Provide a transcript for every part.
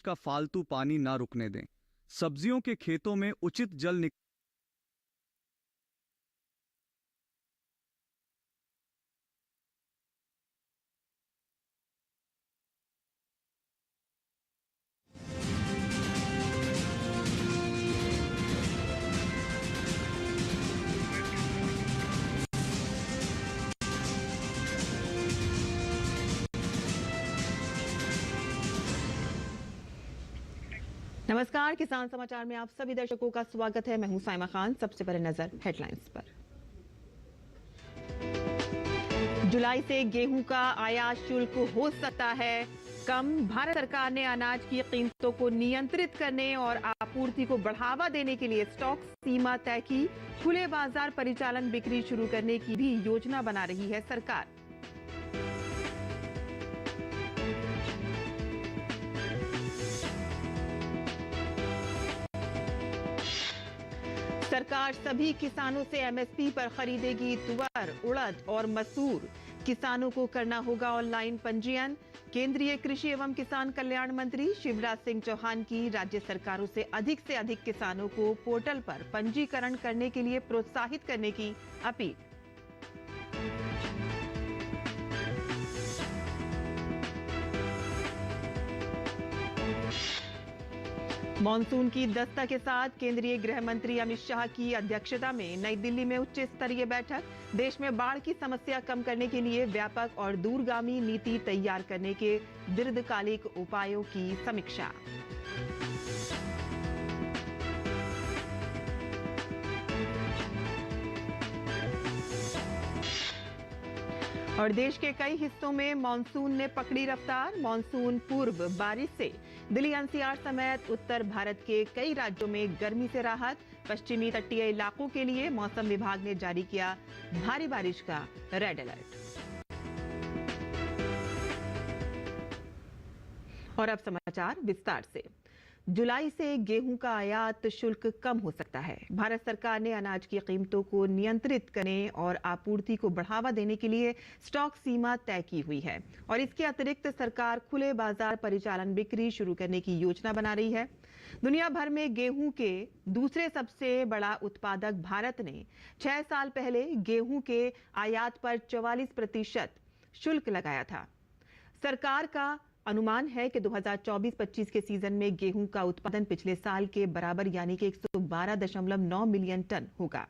का फालतू पानी ना रुकने दें। सब्जियों के खेतों में उचित जल नमस्कार, किसान समाचार में आप सभी दर्शकों का स्वागत है। मैं हूं साइमा खान। सबसे पहले नजर हेडलाइंस पर। जुलाई से गेहूं का आयात शुल्क हो सकता है कम। भारत सरकार ने अनाज की कीमतों को नियंत्रित करने और आपूर्ति को बढ़ावा देने के लिए स्टॉक सीमा तय की। खुले बाजार परिचालन बिक्री शुरू करने की भी योजना बना रही है सरकार। सरकार सभी किसानों से एमएसपी पर खरीदेगी तुअर, उड़द और मसूर। किसानों को करना होगा ऑनलाइन पंजीयन। केंद्रीय कृषि एवं किसान कल्याण मंत्री शिवराज सिंह चौहान की राज्य सरकारों से अधिक किसानों को पोर्टल पर पंजीकरण करने के लिए प्रोत्साहित करने की अपील। मॉनसून की दस्तक के साथ केंद्रीय गृह मंत्री अमित शाह की अध्यक्षता में नई दिल्ली में उच्च स्तरीय बैठक। देश में बाढ़ की समस्या कम करने के लिए व्यापक और दूरगामी नीति तैयार करने के दीर्घकालिक उपायों की समीक्षा। और देश के कई हिस्सों में मॉनसून ने पकड़ी रफ्तार। मॉनसून पूर्व बारिश से दिल्ली एनसीआर समेत उत्तर भारत के कई राज्यों में गर्मी से राहत। पश्चिमी तटीय इलाकों के लिए मौसम विभाग ने जारी किया भारी बारिश का रेड अलर्ट। और अब समाचार विस्तार से। जुलाई से गेहूं का आयात शुल्क कम हो सकता है। भारत सरकार ने अनाज की कीमतों को नियंत्रित करने और आपूर्ति को बढ़ावा देने के लिए स्टॉक सीमा तय की हुई है और इसके अतिरिक्त सरकार खुले बाजार परिचालन बिक्री शुरू करने की योजना बना रही है। दुनिया भर में गेहूं के दूसरे सबसे बड़ा उत्पादक भारत ने 6 साल पहले गेहूं के आयात पर 44% शुल्क लगाया था। सरकार का अनुमान है कि 2024-25 के सीजन में गेहूं का उत्पादन पिछले साल के बराबर यानी कि 112.9 मिलियन टन होगा।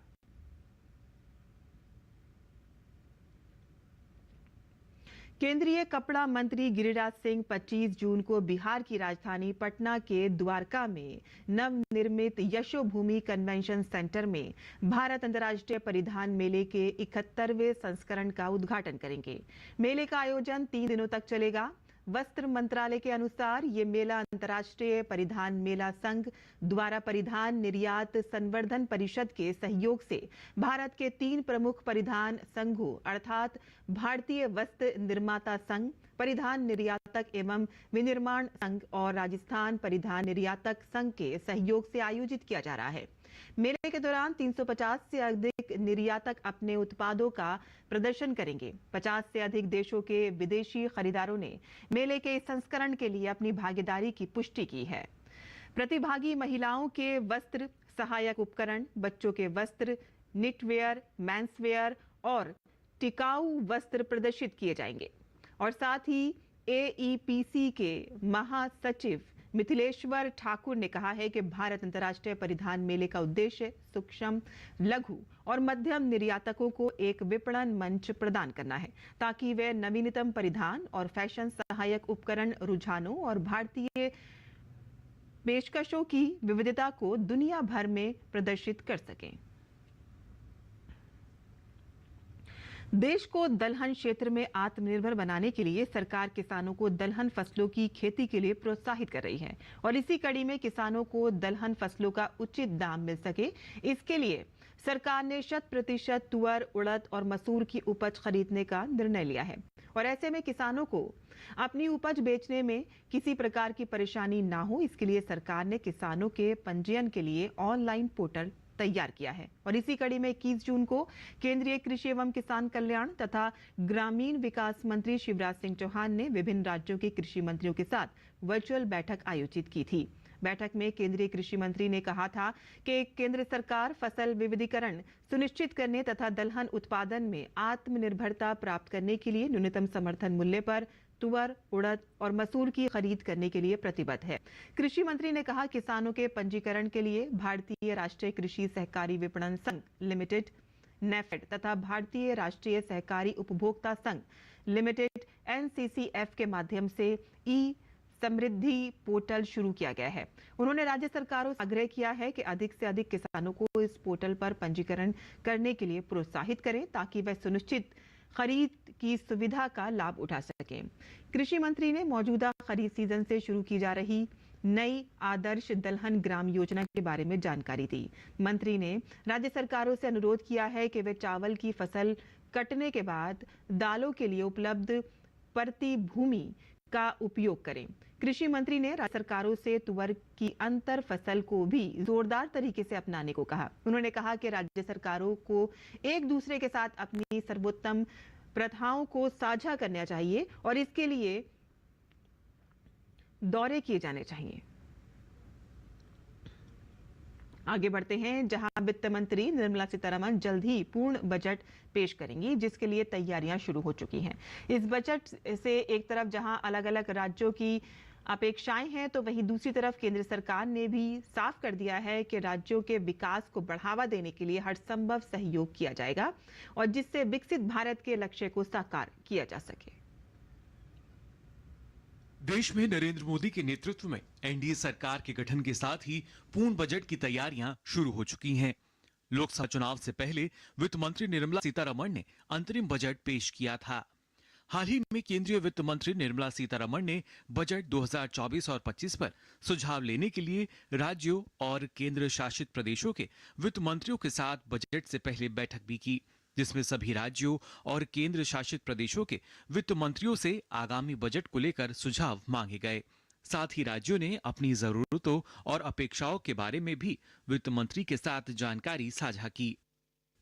केंद्रीय कपड़ा मंत्री गिरिराज सिंह 25 जून को बिहार की राजधानी पटना के द्वारका में नवनिर्मित यशोभूमि कन्वेंशन सेंटर में भारत अंतर्राष्ट्रीय परिधान मेले के 71वें संस्करण का उद्घाटन करेंगे। मेले का आयोजन 3 दिनों तक चलेगा। वस्त्र मंत्रालय के अनुसार ये मेला अंतर्राष्ट्रीय परिधान मेला संघ द्वारा परिधान निर्यात संवर्धन परिषद के सहयोग से भारत के 3 प्रमुख परिधान संघों अर्थात भारतीय वस्त्र निर्माता संघ, परिधान निर्यातक एवं विनिर्माण संघ और राजस्थान परिधान निर्यातक संघ के सहयोग से आयोजित किया जा रहा है। मेले के दौरान 350 से अधिक निर्यातक अपने उत्पादों का प्रदर्शन करेंगे। 50 से अधिक देशों के विदेशी खरीदारों ने मेले के इस संस्करण के लिए अपनी भागीदारी की पुष्टि की है। प्रतिभागी महिलाओं के वस्त्र, सहायक उपकरण, बच्चों के वस्त्र, निटवेयर, मेंसवेयर और टिकाऊ वस्त्र प्रदर्शित किए जाएंगे। और साथ ही एईपीसी के महासचिव मिथिलेश्वर ठाकुर ने कहा है कि भारत अंतर्राष्ट्रीय परिधान मेले का उद्देश्य सूक्ष्म, लघु और मध्यम निर्यातकों को एक विपणन मंच प्रदान करना है ताकि वे नवीनतम परिधान और फैशन सहायक उपकरण रुझानों और भारतीय पेशकशों की विविधता को दुनिया भर में प्रदर्शित कर सकें। देश को दलहन क्षेत्र में आत्मनिर्भर बनाने के लिए सरकार किसानों को दलहन फसलों की खेती के लिए प्रोत्साहित कर रही है और इसी कड़ी में किसानों को दलहन फसलों का उचित दाम मिल सके, इसके लिए सरकार ने 100% तुअर, उड़द और मसूर की उपज खरीदने का निर्णय लिया है। और ऐसे में किसानों को अपनी उपज बेचने में किसी प्रकार की परेशानी ना हो, इसके लिए सरकार ने किसानों के पंजीयन के लिए ऑनलाइन पोर्टल तैयार किया है। और इसी कड़ी में 21 जून को केंद्रीय कृषि एवं किसान कल्याण तथा ग्रामीण विकास मंत्री शिवराज सिंह चौहान ने विभिन्न राज्यों के कृषि मंत्रियों के साथ वर्चुअल बैठक आयोजित की थी। बैठक में केंद्रीय कृषि मंत्री ने कहा था कि केंद्र सरकार फसल विविधीकरण सुनिश्चित करने तथा दलहन उत्पादन में आत्मनिर्भरता प्राप्त करने के लिए न्यूनतम समर्थन मूल्य पर तुअर, उड़द और मसूर की खरीद करने के लिए प्रतिबद्ध है। कृषि मंत्री ने कहा किसानों के पंजीकरण के लिए भारतीय राष्ट्रीय कृषि सहकारी विपणन संघ लिमिटेड नेफेड तथा भारतीय राष्ट्रीय सहकारी उपभोक्ता संघ लिमिटेड NCCF के माध्यम से ई समृद्धि पोर्टल शुरू किया गया है। उन्होंने राज्य सरकारों से आग्रह किया है कि अधिक से अधिक किसानों को इस पोर्टल पर पंजीकरण करने के लिए प्रोत्साहित करें ताकि वह सुनिश्चित खरीद की सुविधा का लाभ उठा सकें। कृषि मंत्री ने मौजूदा खरीद सीजन से शुरू की जा रही नई आदर्श दलहन ग्राम योजना के बारे में जानकारी दी। मंत्री ने राज्य सरकारों से अनुरोध किया है कि वे चावल की फसल कटने के बाद दालों के लिए उपलब्ध प्रति भूमि का उपयोग करें। कृषि मंत्री ने राज्य सरकारों से तुअर की अंतर फसल को भी जोरदार तरीके से अपनाने को कहा। उन्होंने कहा कि राज्य सरकारों को एक दूसरे के साथ अपनी सर्वोत्तम प्रथाओं को साझा करना चाहिए और इसके लिए दौरे किए जाने चाहिए। आगे बढ़ते हैं, जहां वित्त मंत्री निर्मला सीतारमण जल्द ही पूर्ण बजट पेश करेंगी, जिसके लिए तैयारियां शुरू हो चुकी हैं। इस बजट से एक तरफ जहां अलग अलग राज्यों की अपेक्षाएं हैं, तो वहीं दूसरी तरफ केंद्र सरकार ने भी साफ कर दिया है कि राज्यों के विकास को बढ़ावा देने के लिए हर संभव सहयोग किया जाएगा और जिससे विकसित भारत के लक्ष्य को साकार किया जा सके। देश में नरेंद्र मोदी के नेतृत्व में एनडीए सरकार के गठन के साथ ही पूर्ण बजट की तैयारियां शुरू हो चुकी हैं। लोकसभा चुनाव से पहले वित्त मंत्री निर्मला सीतारमण ने अंतरिम बजट पेश किया था। हाल ही में केंद्रीय वित्त मंत्री निर्मला सीतारमण ने बजट 2024 और 25 पर सुझाव लेने के लिए राज्यों और केंद्र शासित प्रदेशों के वित्त मंत्रियों के साथ बजट से पहले बैठक भी की, जिसमें सभी राज्यों और केंद्र शासित प्रदेशों के वित्त मंत्रियों से आगामी बजट को लेकर सुझाव मांगे गए। साथ ही राज्यों ने अपनी जरूरतों और अपेक्षाओं के बारे में भी वित्त मंत्री के साथ जानकारी साझा की।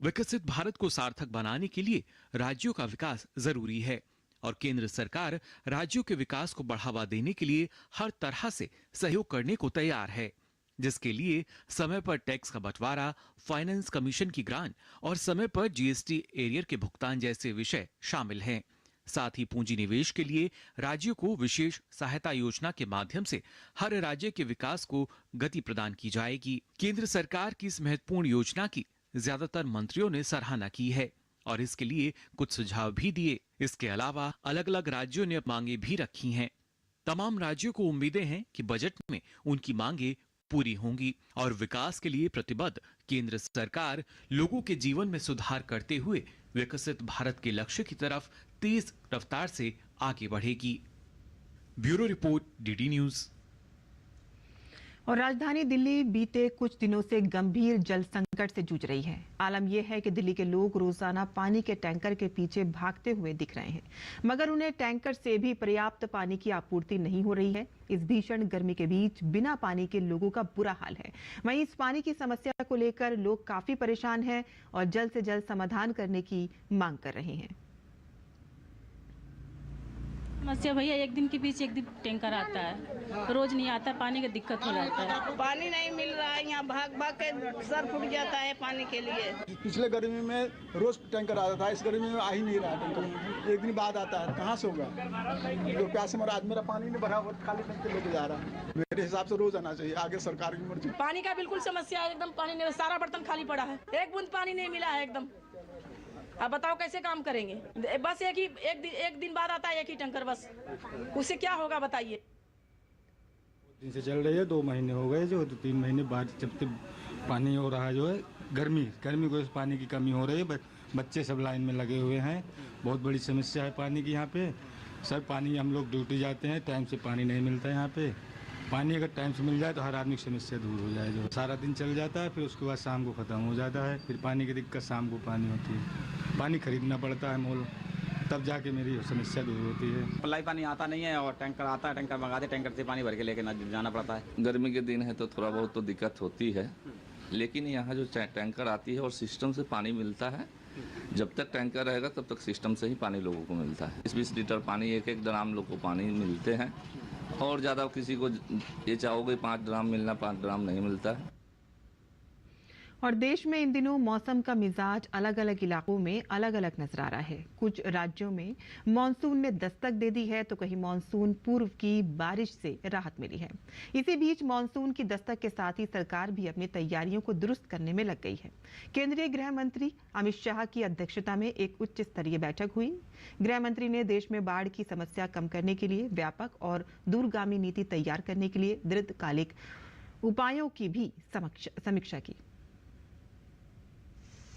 विकसित भारत को सार्थक बनाने के लिए राज्यों का विकास जरूरी है और केंद्र सरकार राज्यों के विकास को बढ़ावा देने के लिए हर तरह से सहयोग करने को तैयार है, जिसके लिए समय पर टैक्स का बंटवारा, फाइनेंस कमीशन की ग्रांट और समय पर जीएसटी एरियर के भुगतान जैसे विषय शामिल हैं। साथ ही पूंजी निवेश के लिए राज्यों को विशेष सहायता योजना के माध्यम से हर राज्य के विकास को गति प्रदान की जाएगी। केंद्र सरकार की इस महत्वपूर्ण योजना की ज्यादातर मंत्रियों ने सराहना की है और इसके लिए कुछ सुझाव भी दिए। इसके अलावा अलग अलग राज्यों ने मांगे भी रखी हैं। तमाम राज्यों को उम्मीदें हैं कि बजट में उनकी मांगे पूरी होंगी और विकास के लिए प्रतिबद्ध केंद्र सरकार लोगों के जीवन में सुधार करते हुए विकसित भारत के लक्ष्य की तरफ तेज रफ्तार से आगे बढ़ेगी। Bureau report, DD news. और राजधानी दिल्ली बीते कुछ दिनों से गंभीर जल संकट से जूझ रही है। आलम यह है कि दिल्ली के लोग रोजाना पानी के टैंकर के पीछे भागते हुए दिख रहे हैं, मगर उन्हें टैंकर से भी पर्याप्त पानी की आपूर्ति नहीं हो रही है। इस भीषण गर्मी के बीच बिना पानी के लोगों का बुरा हाल है। वहीं इस पानी की समस्या को लेकर लोग काफी परेशान हैं और जल्द से जल्द समाधान करने की मांग कर रहे हैं। समस्या भैया, एक दिन के बीच एक दिन टैंकर आता है, रोज नहीं आता, पानी का दिक्कत हो जाता है। पानी नहीं मिल रहा है, यहाँ भाग भाग के सर फूट जाता है पानी के लिए। पिछले गर्मी में रोज टैंकर आता था, इस गर्मी में आ ही नहीं रहा टैंकर, एक दिन बाद आता है, कहाँ से होगा? तो प्यास से मरा, आज मेरा पानी नहीं भरा, खाली टैंकर लेके जा रहा। मेरे हिसाब से रोज आना चाहिए, आगे सरकार की मर्जी। पानी का बिल्कुल समस्या है, एकदम पानी नहीं, सारा बर्तन खाली पड़ा है, एक बूंद पानी नहीं मिला है एकदम। अब बताओ कैसे काम करेंगे? बस एक दिन बाद आता है एक ही टैंकर, बस उससे क्या होगा बताइए? दिन से चल रही है, 2 महीने हो गए, जो 3 महीने बाद जब तक पानी हो रहा है, जो है गर्मी को पानी की कमी हो रही है। बच्चे सब लाइन में लगे हुए हैं, बहुत बड़ी समस्या है पानी की यहाँ पे। सर पानी, हम लोग ड्यूटी जाते हैं, टाइम से पानी नहीं मिलता है यहाँ पे। पानी अगर टाइम से मिल जाए तो हर आदमी की समस्या दूर हो जाए। जो सारा दिन चल जाता है, फिर उसके बाद शाम को ख़त्म हो जाता है, फिर पानी की दिक्कत, शाम को पानी होती है, पानी खरीदना पड़ता है मोल, तब जाके मेरी समस्या दूर होती है। सप्लाई पानी आता नहीं है और टैंकर आता है, टैंकर मंगाते, टैंकर से पानी भर के लेके जाना पड़ता है। गर्मी के दिन है तो थोड़ा बहुत तो दिक्कत होती है, लेकिन यहाँ जो टैंकर आती है और सिस्टम से पानी मिलता है, जब तक टैंकर रहेगा तब तक सिस्टम से ही पानी लोगों को मिलता है। 20-20 लीटर पानी, एक ड्राम लोग को पानी मिलते हैं, और ज़्यादा किसी को ये चाहोगे 5 ड्राम मिलना, 5 ड्राम नहीं मिलता है। और देश में इन दिनों मौसम का मिजाज अलग अलग इलाकों में अलग अलग नजर आ रहा है। कुछ राज्यों में मानसून ने दस्तक दे दी है तो कहीं मानसून पूर्व की बारिश से राहत मिली है। इसी बीच मानसून की दस्तक के साथ ही सरकार भी अपनी तैयारियों को दुरुस्त करने में लग गई है। केंद्रीय गृह मंत्री अमित शाह की अध्यक्षता में एक उच्च स्तरीय बैठक हुई। गृह मंत्री ने देश में बाढ़ की समस्या कम करने के लिए व्यापक और दूरगामी नीति तैयार करने के लिए दीर्घकालिक उपायों की भी समीक्षा की।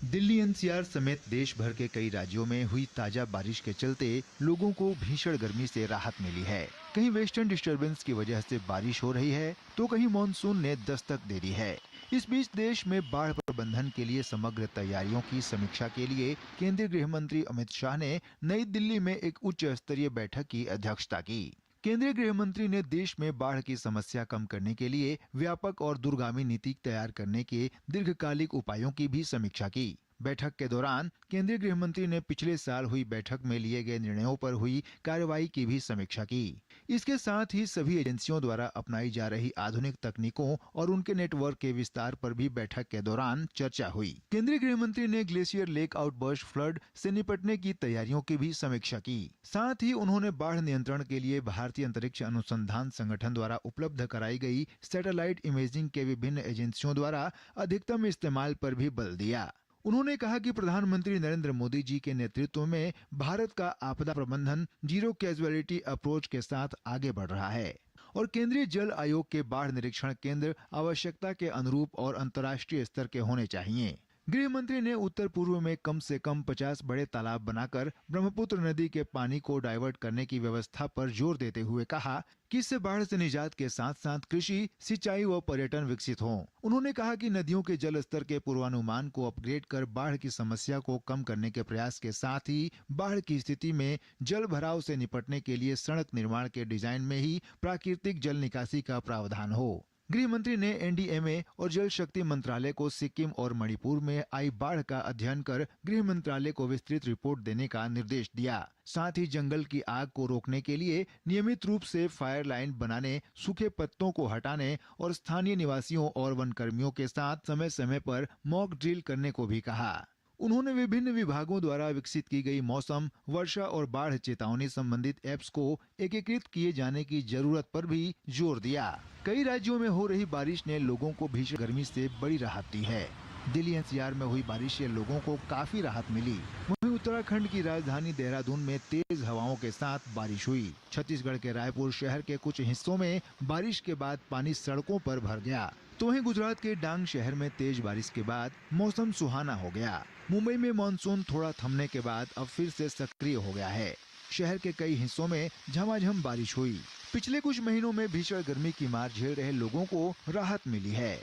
दिल्ली एनसीआर समेत देश भर के कई राज्यों में हुई ताजा बारिश के चलते लोगों को भीषण गर्मी से राहत मिली है। कहीं वेस्टर्न डिस्टर्बेंस की वजह से बारिश हो रही है तो कहीं मानसून ने दस्तक दे दी है। इस बीच देश में बाढ़ प्रबंधन के लिए समग्र तैयारियों की समीक्षा के लिए केंद्रीय गृह मंत्री अमित शाह ने नई दिल्ली में एक उच्च स्तरीय बैठक की अध्यक्षता की। केंद्रीय गृह मंत्री ने देश में बाढ़ की समस्या कम करने के लिए व्यापक और दूरगामी नीति तैयार करने के दीर्घकालिक उपायों की भी समीक्षा की। बैठक के दौरान केंद्रीय गृह मंत्री ने पिछले साल हुई बैठक में लिए गए निर्णयों पर हुई कार्रवाई की भी समीक्षा की। इसके साथ ही सभी एजेंसियों द्वारा अपनाई जा रही आधुनिक तकनीकों और उनके नेटवर्क के विस्तार पर भी बैठक के दौरान चर्चा हुई। केंद्रीय गृह मंत्री ने ग्लेशियर लेक आउटबर्स्ट फ्लड से निपटने की तैयारियों की भी समीक्षा की। साथ ही उन्होंने बाढ़ नियंत्रण के लिए भारतीय अंतरिक्ष अनुसंधान संगठन द्वारा उपलब्ध कराई गई सैटेलाइट इमेजिंग के विभिन्न एजेंसियों द्वारा अधिकतम इस्तेमाल पर भी बल दिया। उन्होंने कहा कि प्रधानमंत्री नरेंद्र मोदी जी के नेतृत्व में भारत का आपदा प्रबंधन जीरो कैजुअलिटी अप्रोच के साथ आगे बढ़ रहा है और केंद्रीय जल आयोग के बाढ़ निरीक्षण केंद्र आवश्यकता के अनुरूप और अंतर्राष्ट्रीय स्तर के होने चाहिए। गृह मंत्री ने उत्तर पूर्व में कम से कम 50 बड़े तालाब बनाकर ब्रह्मपुत्र नदी के पानी को डाइवर्ट करने की व्यवस्था पर जोर देते हुए कहा कि इससे बाढ़ से निजात के साथ साथ कृषि, सिंचाई व पर्यटन विकसित हों। उन्होंने कहा कि नदियों के जल स्तर के पूर्वानुमान को अपग्रेड कर बाढ़ की समस्या को कम करने के प्रयास के साथ ही बाढ़ की स्थिति में जल भराव से निपटने के लिए सड़क निर्माण के डिजाइन में ही प्राकृतिक जल निकासी का प्रावधान हो। गृह मंत्री ने एनडीएमए और जल शक्ति मंत्रालय को सिक्किम और मणिपुर में आई बाढ़ का अध्ययन कर गृह मंत्रालय को विस्तृत रिपोर्ट देने का निर्देश दिया। साथ ही जंगल की आग को रोकने के लिए नियमित रूप से फायर लाइन बनाने, सूखे पत्तों को हटाने और स्थानीय निवासियों और वन कर्मियों के साथ समय समय पर मॉक ड्रिल करने को भी कहा। उन्होंने विभिन्न विभागों द्वारा विकसित की गई मौसम, वर्षा और बाढ़ चेतावनी संबंधित ऐप्स को एकीकृत किए जाने की जरूरत पर भी जोर दिया। कई राज्यों में हो रही बारिश ने लोगों को भीषण गर्मी से बड़ी राहत दी है। दिल्ली एनसीआर में हुई बारिश से लोगों को काफी राहत मिली। वहीं उत्तराखंड की राजधानी देहरादून में तेज हवाओं के साथ बारिश हुई। छत्तीसगढ़ के रायपुर शहर के कुछ हिस्सों में बारिश के बाद पानी सड़कों पर भर गया। तो वहीं गुजरात के डांग शहर में तेज बारिश के बाद मौसम सुहाना हो गया। मुंबई में मानसून थोड़ा थमने के बाद अब फिर से सक्रिय हो गया है। शहर के कई हिस्सों में झमाझम बारिश हुई। पिछले कुछ महीनों में भीषण गर्मी की मार झेल रहे लोगों को राहत मिली है।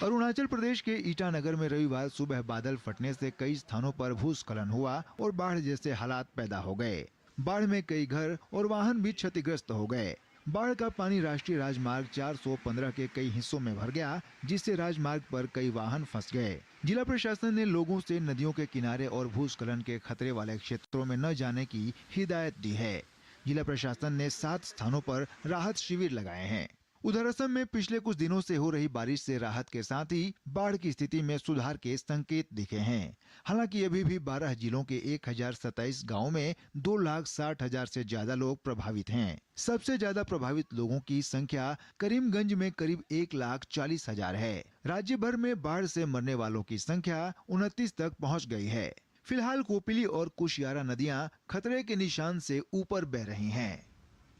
अरुणाचल प्रदेश के ईटानगर में रविवार सुबह बादल फटने से कई स्थानों पर भूस्खलन हुआ और बाढ़ जैसे हालात पैदा हो गए। बाढ़ में कई घर और वाहन भी क्षतिग्रस्त हो गए। बाढ़ का पानी राष्ट्रीय राजमार्ग 415 के कई हिस्सों में भर गया, जिससे राजमार्ग पर कई वाहन फंस गए। जिला प्रशासन ने लोगों से नदियों के किनारे और भूस्खलन के खतरे वाले क्षेत्रों में न जाने की हिदायत दी है। जिला प्रशासन ने 7 स्थानों पर राहत शिविर लगाए हैं। उधर असम में पिछले कुछ दिनों से हो रही बारिश से राहत के साथ ही बाढ़ की स्थिति में सुधार के संकेत दिखे हैं। हालांकि अभी भी 12 जिलों के 1027 गांवों में 2,60,000 से ज्यादा लोग प्रभावित हैं। सबसे ज्यादा प्रभावित लोगों की संख्या करीमगंज में करीब 1,40,000 है। राज्य भर में बाढ़ से मरने वालों की संख्या 29 तक पहुँच गई है। फिलहाल कोपिली और कुशियारा नदियां खतरे के निशान से ऊपर बह रही हैं।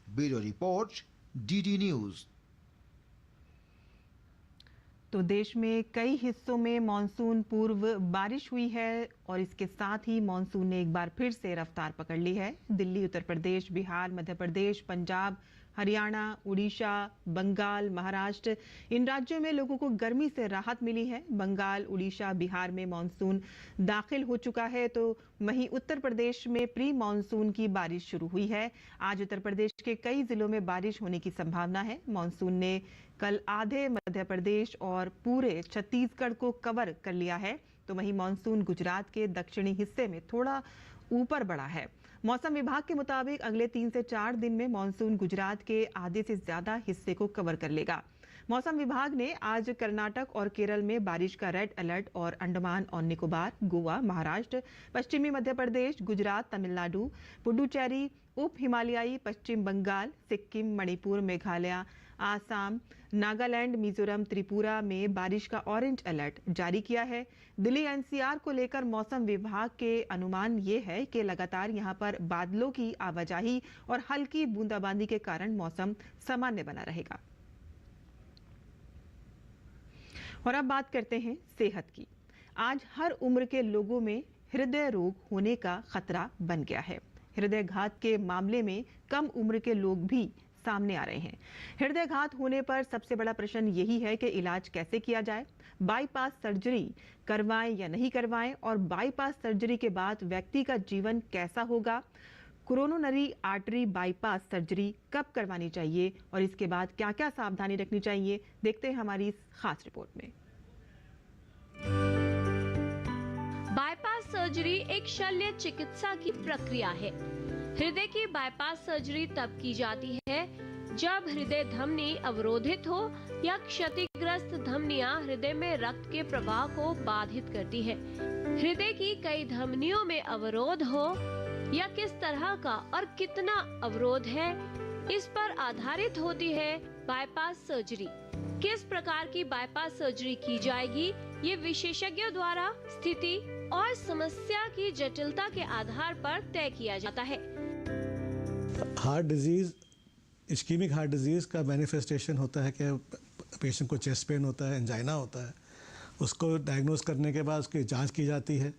Bureau report, DD news. तो देश में कई हिस्सों में मानसून पूर्व बारिश हुई है और इसके साथ ही मानसून ने एक बार फिर से रफ्तार पकड़ ली है। दिल्ली, उत्तर प्रदेश, बिहार, मध्य प्रदेश, पंजाब, हरियाणा, उड़ीसा, बंगाल, महाराष्ट्र, इन राज्यों में लोगों को गर्मी से राहत मिली है। बंगाल, उड़ीसा, बिहार में मानसून दाखिल हो चुका है, तो वहीं उत्तर प्रदेश में प्री मानसून की बारिश शुरू हुई है। आज उत्तर प्रदेश के कई जिलों में बारिश होने की संभावना है। मानसून ने कल आधे मध्य प्रदेश और पूरे छत्तीसगढ़ को कवर कर लिया है, तो वहीं मानसून गुजरात के दक्षिणी हिस्से में थोड़ा ऊपर बढ़ा है। मौसम विभाग के मुताबिक अगले 3 से 4 दिन में मानसून गुजरात के आधे से ज्यादा हिस्से को कवर कर लेगा। मौसम विभाग ने आज कर्नाटक और केरल में बारिश का रेड अलर्ट और अंडमान और निकोबार, गोवा, महाराष्ट्र, पश्चिमी मध्य प्रदेश, गुजरात, तमिलनाडु, पुडुचेरी, उप हिमालयी पश्चिम बंगाल, सिक्किम, मणिपुर, मेघालय, आसाम, नागालैंड, मिजोरम, त्रिपुरा में बारिश का ऑरेंज अलर्ट जारी किया है। दिल्ली एनसीआर को लेकर मौसम विभाग के अनुमान ये है कि लगातार यहां पर बादलों की आवाजाही और हल्की बूंदाबांदी के कारण मौसम सामान्य बना रहेगा। और अब बात करते हैं सेहत की। आज हर उम्र के लोगों में हृदय रोग होने का खतरा बन गया है। हृदय घात के मामले में कम उम्र के लोग भी सामने आ रहे हैं। हृदय घात होने पर सबसे बड़ा प्रश्न यही है कि इलाज कैसे किया जाए, बाईपास सर्जरी करवाएं या नहीं करवाएं, और बाईपास सर्जरी के बाद व्यक्ति का जीवन कैसा होगा, कोरोनरी आर्टरी बाईपास सर्जरी कब करवानी चाहिए और इसके बाद क्या क्या सावधानी रखनी चाहिए, देखते हैं हमारी इस खास रिपोर्ट में। बाईपास सर्जरी एक शल्य चिकित्सा की प्रक्रिया है। हृदय की बाईपास सर्जरी तब की जाती है जब हृदय धमनी अवरोधित हो या क्षतिग्रस्त धमनियां हृदय में रक्त के प्रवाह को बाधित करती है। हृदय की कई धमनियों में अवरोध हो या किस तरह का और कितना अवरोध है, इस पर आधारित होती है बाईपास सर्जरी। किस प्रकार की बाईपास सर्जरी की जाएगी, ये विशेषज्ञों द्वारा स्थिति और समस्या की जटिलता के आधार पर तय किया जाता है। Heart disease, ischaemic heart disease का मैनिफेस्टेशन होता है कि पेशेंट को चेस्ट पेन होता है, एंजाइना होता है। उसको डायग्नोज करने के बाद उसकी जांच की जाती है,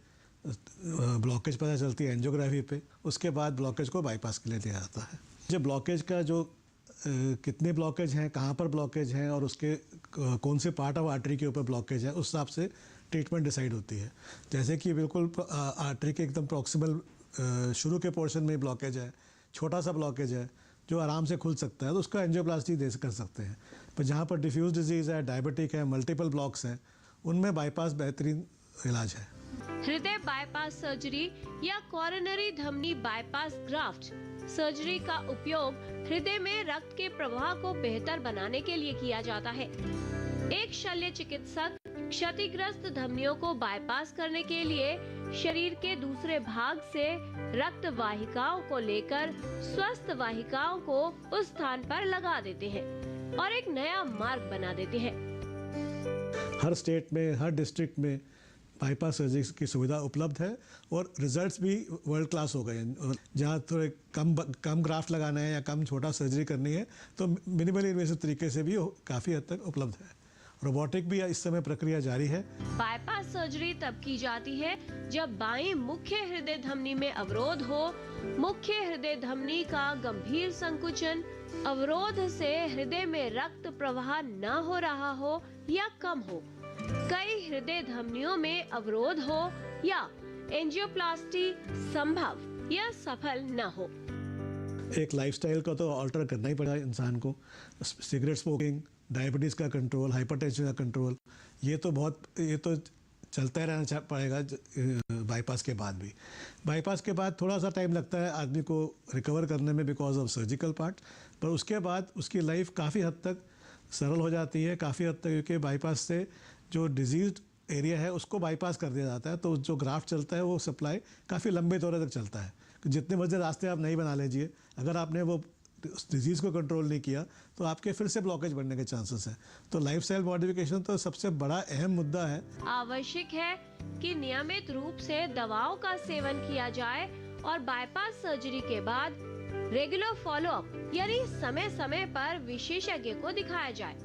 ब्लॉकेज पता चलती है एंजियोग्राफी पे। उसके बाद ब्लॉकेज को बाईपास के लिए दिया जाता है। जो ब्लॉकेज का जो कितने ब्लॉकेज हैं, कहाँ पर ब्लॉकेज हैं और उसके कौन से पार्ट ऑफ आर्टरी के ऊपर ब्लॉकेज है, उस हिसाब से ट्रीटमेंट डिसाइड होती है। जैसे कि बिल्कुल आर्टरी के एकदम प्रॉक्सिमल शुरू के पोर्शन में ब्लॉकेज है, छोटा सा ब्लॉकेज है जो आराम से खुल सकता है, तो उसका एंजियोप्लास्टी कर सकते हैं। पर जहाँ पर डिफ्यूज डिजीज़ है, डायबिटिक है, मल्टीपल ब्लॉक्स हैं, उनमें बाईपास बेहतरीन इलाज है। हृदय बाईपास सर्जरी या कोरोनरी धमनी बाईपास ग्राफ्ट सर्जरी का उपयोग हृदय में रक्त के प्रवाह को बेहतर बनाने के लिए किया जाता है। एक शल्य चिकित्सक क्षतिग्रस्त धमनियों को बाईपास करने के लिए शरीर के दूसरे भाग से रक्त वाहिकाओं को लेकर स्वस्थ वाहिकाओं को उस स्थान पर लगा देते हैं और एक नया मार्ग बना देते हैं। हर स्टेट में, हर डिस्ट्रिक्ट में बाईपास सर्जरी की सुविधा उपलब्ध है और रिजल्ट्स भी वर्ल्ड क्लास हो गए हैं। और जहाँ थोड़े कम ग्राफ्ट लगाना है या कम छोटा सर्जरी करनी है तो मिनिमल इन्वेसिव तरीके से भी काफ़ी हद तक उपलब्ध है। रोबोटिक भी इस समय प्रक्रिया जारी है। बाईपास सर्जरी तब की जाती है जब बाईं मुख्य हृदय धमनी में अवरोध हो, मुख्य हृदय धमनी का गंभीर संकुचन, अवरोध से हृदय में रक्त प्रवाह न हो रहा हो या कम हो, कई हृदय धमनियों में अवरोध हो या एंजियोप्लास्टी संभव या सफल न हो। एक लाइफस्टाइल का तो ऑल्टर करना ही पड़ा इंसान को। सिगरेट स्मोकिंग, डायबिटीज़ का कंट्रोल, हाइपरटेंशन का कंट्रोल, ये तो चलता ही रहना पड़ेगा बाईपास के बाद भी। बाईपास के बाद थोड़ा सा टाइम लगता है आदमी को रिकवर करने में बिकॉज ऑफ सर्जिकल पार्ट, पर उसके बाद उसकी लाइफ काफ़ी हद तक सरल हो जाती है, काफ़ी हद तक, क्योंकि बाईपास से जो डिजीज एरिया है उसको बाईपास कर दिया जाता है, तो जो ग्राफ्ट चलता है वो सप्लाई काफ़ी लंबे दौरे तक चलता है। जितने मर्जी रास्ते आप नहीं बना लीजिए, अगर आपने वो डिजीज़ को कंट्रोल नहीं किया तो आपके फिर से ब्लॉकेज बनने के चांसेस हैं। तो लाइफस्टाइल मॉडिफिकेशन तो सबसे बड़ा अहम मुद्दा है। आवश्यक है कि नियमित रूप से दवाओं का सेवन किया जाए और बाईपास सर्जरी के बाद रेगुलर फॉलोअप यानी समय समय पर विशेषज्ञ को दिखाया जाए।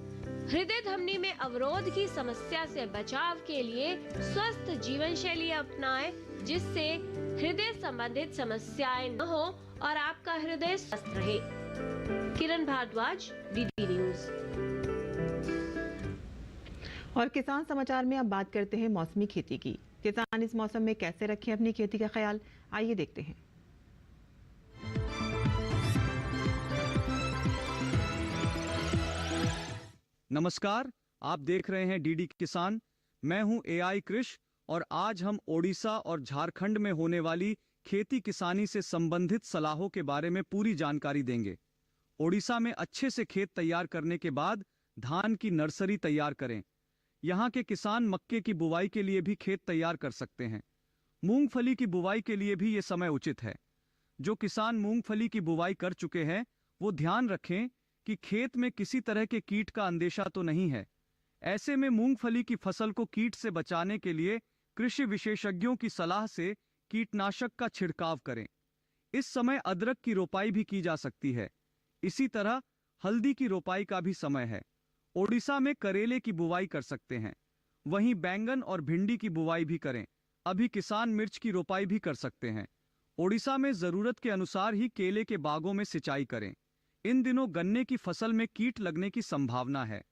हृदय धमनी में अवरोध की समस्या से बचाव के लिए स्वस्थ जीवन शैली अपनाएं, जिससे हृदय संबंधित समस्याएं न हो और आपका हृदय स्वस्थ रहे। किरण भारद्वाज, डीडी न्यूज। और किसान समाचार में अब बात करते हैं मौसमी खेती की। किसान इस मौसम में कैसे रखें अपनी खेती का ख्याल, आइए देखते हैं। नमस्कार, आप देख रहे हैं डीडी किसान। मैं हूं एआई कृष और आज हम ओडिशा और झारखंड में होने वाली खेती किसानी से संबंधित सलाहों के बारे में पूरी जानकारी देंगे। ओडिशा में अच्छे से खेत तैयार करने के बाद धान की नर्सरी तैयार करें। यहाँ के किसान मक्के की बुवाई के लिए भी खेत तैयार कर सकते हैं। मूंगफली की बुवाई के लिए भी ये समय उचित है। जो किसान मूंगफली की बुवाई कर चुके हैं वो ध्यान रखें कि खेत में किसी तरह के कीट का अंदेशा तो नहीं है। ऐसे में मूंगफली की फसल को कीट से बचाने के लिए कृषि विशेषज्ञों की सलाह से कीटनाशक का छिड़काव करें। इस समय अदरक की रोपाई भी की जा सकती है। इसी तरह हल्दी की रोपाई का भी समय है। ओडिशा में करेले की बुवाई कर सकते हैं। वहीं बैंगन और भिंडी की बुवाई भी करें। अभी किसान मिर्च की रोपाई भी कर सकते हैं। ओडिशा में जरूरत के अनुसार ही केले के बागों में सिंचाई करें। इन दिनों गन्ने की फसल में कीट लगने की संभावना है।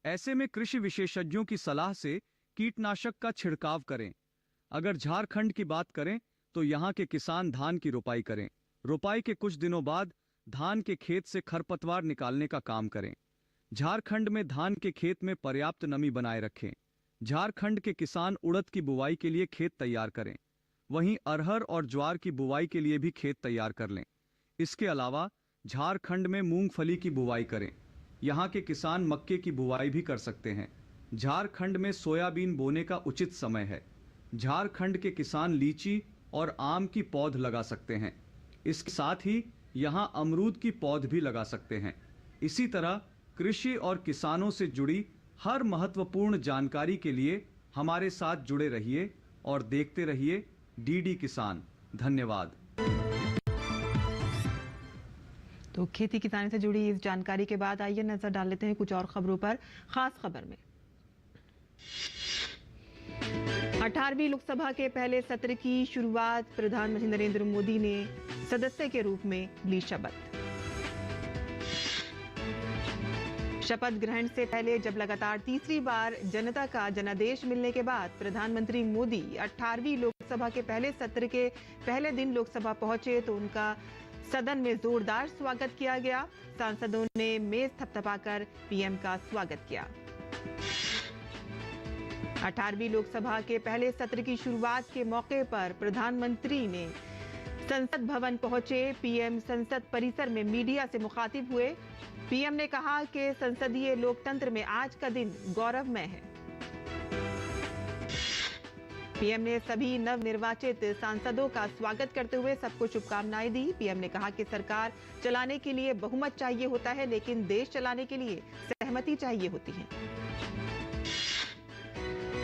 ऐसे में कृषि विशेषज्ञों की सलाह से कीटनाशक का छिड़काव करें। अगर झारखंड की बात करें तो यहाँ के किसान धान की रोपाई करें। रोपाई के कुछ दिनों बाद धान के खेत से खरपतवार निकालने का काम करें। झारखंड में धान के खेत में पर्याप्त नमी बनाए रखें। झारखंड के किसान उड़द की बुवाई के लिए खेत तैयार करें। वहीं अरहर और ज्वार की बुवाई के लिए भी खेत तैयार कर लें। इसके अलावा झारखंड में मूंगफली की बुवाई करें। यहाँ के किसान मक्के की बुवाई भी कर सकते हैं। झारखंड में सोयाबीन बोने का उचित समय है। झारखंड के किसान लीची और आम की पौध लगा सकते हैं। इसके साथ ही यहाँ अमरूद की पौध भी लगा सकते हैं। इसी तरह कृषि और किसानों से जुड़ी हर महत्वपूर्ण जानकारी के लिए हमारे साथ जुड़े रहिए और देखते रहिए डीडी किसान। धन्यवाद। तो खेती किसानी से जुड़ी इस जानकारी के बाद आइए नजर डाल लेते हैं कुछ और खबरों पर। खास खबर में 18वीं लोकसभा के पहले सत्र की शुरुआत प्रधानमंत्री नरेंद्र मोदी ने सदस्य के रूप में ली शपथ। शपथ ग्रहण से पहले जब लगातार तीसरी बार जनता का जनादेश मिलने के बाद प्रधानमंत्री मोदी 18वीं लोकसभा के पहले सत्र के पहले दिन लोकसभा पहुंचे तो उनका सदन में जोरदार स्वागत किया गया। सांसदों ने मेज थपथपाकर पीएम का स्वागत किया। 18वीं लोकसभा के पहले सत्र की शुरुआत के मौके पर प्रधानमंत्री ने संसद भवन पहुंचे। पीएम संसद परिसर में मीडिया से मुखातिब हुए। पीएम ने कहा कि संसदीय लोकतंत्र में आज का दिन गौरवमय है। पीएम ने सभी नवनिर्वाचित सांसदों का स्वागत करते हुए सबको शुभकामनाएं दी। पीएम ने कहा कि सरकार चलाने के लिए बहुमत चाहिए होता है, लेकिन देश चलाने के लिए सहमति चाहिए होती है।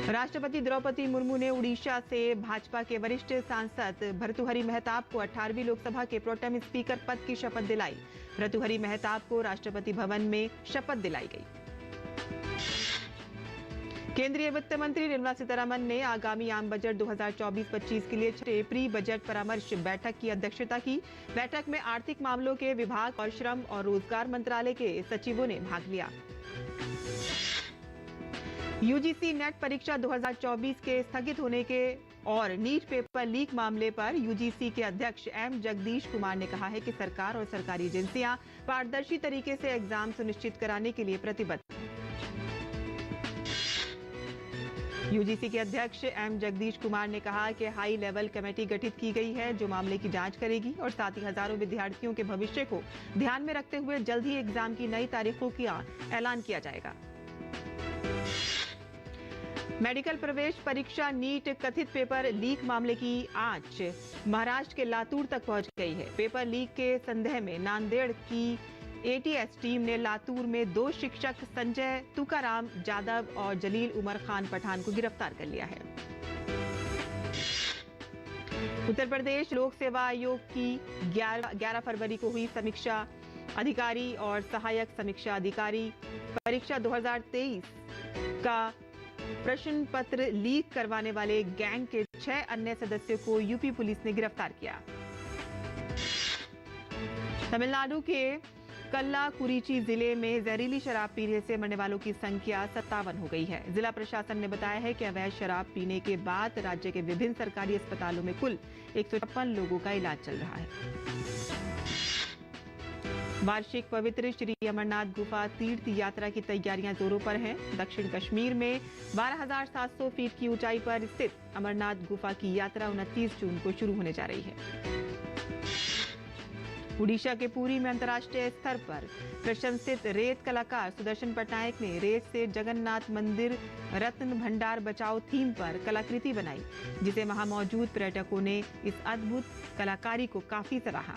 राष्ट्रपति द्रौपदी मुर्मू ने उड़ीसा से भाजपा के वरिष्ठ सांसद भर्तृहरि महताब को 18वीं लोकसभा के प्रोटेम स्पीकर पद की शपथ दिलाई। भर्तृहरि महताब को राष्ट्रपति भवन में शपथ दिलाई गई। केंद्रीय वित्त मंत्री निर्मला सीतारमण ने आगामी आम बजट 2024-25 के लिए छठे प्री बजट परामर्श बैठक की अध्यक्षता की। बैठक में आर्थिक मामलों के विभाग और श्रम और रोजगार मंत्रालय के सचिवों ने भाग लिया। यूजीसी नेट परीक्षा 2024 के स्थगित होने के और नीट पेपर लीक मामले पर यूजीसी के अध्यक्ष एम जगदीश कुमार ने कहा है कि सरकार और सरकारी एजेंसियां पारदर्शी तरीके से एग्जाम सुनिश्चित कराने के लिए प्रतिबद्ध हैं। यूजीसी के अध्यक्ष एम जगदीश कुमार ने कहा कि हाई लेवल कमेटी गठित की गई है जो मामले की जांच करेगी और साथ ही हजारों विद्यार्थियों के भविष्य को ध्यान में रखते हुए जल्द ही एग्जाम की नई तारीखों का ऐलान किया जाएगा। मेडिकल प्रवेश परीक्षा नीट कथित पेपर लीक मामले की आंच महाराष्ट्र के लातूर तक पहुंच गई है। पेपर लीक के संदेह में नांदेड़ की एटीएस टीम ने लातूर में 2 शिक्षक संजय तुकाराम जादव और जलील उमर खान पठान को गिरफ्तार कर लिया है। उत्तर प्रदेश लोक सेवा आयोग की 11 फरवरी को हुई समीक्षा। अधिकारी और सहायक समीक्षा अधिकारी परीक्षा 2023 का प्रश्न पत्र लीक करवाने वाले गैंग के 6 अन्य सदस्यों को यूपी पुलिस ने गिरफ्तार किया। तमिलनाडु के कल्ला कुरीची जिले में जहरीली शराब पीने से मरने वालों की संख्या 57 हो गई है। जिला प्रशासन ने बताया है कि अवैध शराब पीने के बाद राज्य के विभिन्न सरकारी अस्पतालों में कुल 156 लोगों का इलाज चल रहा है। वार्षिक पवित्र श्री अमरनाथ गुफा तीर्थ यात्रा की तैयारियां जोरों पर हैं। दक्षिण कश्मीर में 12,700 फीट की ऊंचाई पर स्थित अमरनाथ गुफा की यात्रा 29 जून को शुरू होने जा रही है। उड़ीसा के पुरी में अंतर्राष्ट्रीय स्तर पर प्रशंसित रेत कलाकार सुदर्शन पटनायक ने रेत से जगन्नाथ मंदिर रत्न भंडार बचाओ थीम पर कलाकृति बनाई, जिसे वहां मौजूद पर्यटकों ने इस अद्भुत कलाकारी को काफी सराहा।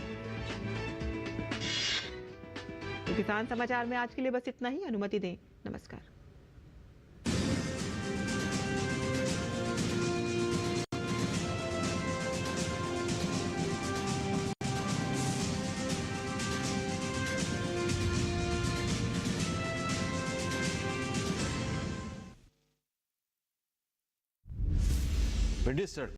तो किसान समाचार में आज के लिए बस इतना ही। अनुमति दें। नमस्कार। Registered